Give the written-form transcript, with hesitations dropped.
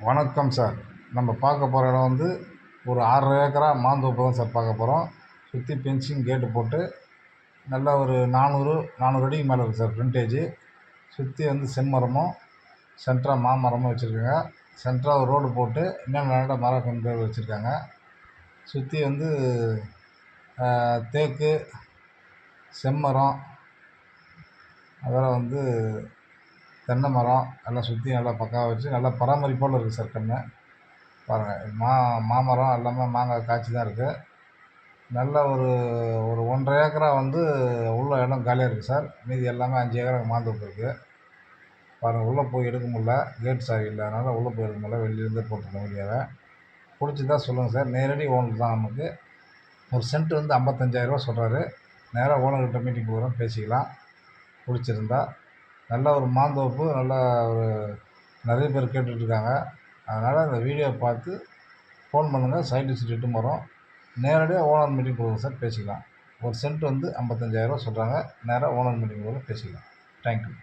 வணக்கம் சார். நம்ம பார்க்க போகிற இடம் வந்து ஒரு 6 ஏக்கரா மாந்தோப்பு தான் சார் பார்க்க போகிறோம். சுற்றி ஃபென்சிங் கேட்டு போட்டு நல்லா ஒரு 400 அடிக்கு மேலே இருக்குது சார் ஃப்ரண்டேஜு. சுற்றி வந்து செம்மரமும் சென்ட்ரா மாமரமும் வச்சுருக்காங்க. சென்ட்ரா ஒரு ரோடு போட்டு இன்னும் நல்ல மர கன்றுகள் வச்சுருக்காங்க. சுற்றி வந்து தேக்கு, செம்மரம், அதெல்லாம் வந்து தென்னை மரம் எல்லாம் சுற்றி நல்லா பக்காவாக வச்சு நல்லா பராமரிப்போடு இருக்குது சார் கன்று. பாருங்கள், மாமரம் எல்லாமே மாங்காய் காய்ச்சி தான் இருக்குது. நல்ல ஒரு ஒரு 1½ ஏக்கரா வந்து உள்ள இடம் காலியாக இருக்குது சார். மீதி எல்லாமே 5 ஏக்கரா மாந்தோப்பு இருக்குது. பாருங்கள், உள்ளே போய் எடுக்க முடியல, கேட் சாவி இல்லை, அதனால் உள்ளே போய் எடுக்க முடியல, வெளியிலேருந்தே போட்டுருக்கோம் வீடியோவை. பிடிச்சிருந்தா சொல்லுங்கள் சார். நேரடி ஓனர் தான் நமக்கு. ஒரு சென்ட் வந்து 55,000 சொல்கிறாரு. நேராக ஓனர்கிட்ட மீட்டிங் போகிறோம், பேசிக்கலாம். பிடிச்சிருந்தா நல்ல ஒரு மாந்தோப்பு, நல்லா ஒரு நிறைய பேர் கேட்டுட்ருக்காங்க. அதனால் இந்த வீடியோவை பார்த்து ஃபோன் பண்ணுங்கள். சைட் விசிட் இட்டு வரோம். நேரடியாக ஓனர் மீட்டிங் கொடுங்க சார், பேசிக்கலாம். ஒரு சென்ட் வந்து 55,000 சொல்கிறாங்க. நேராக ஓனர் மீட்டிங் போக பேசிக்கலாம். தேங்க்யூ.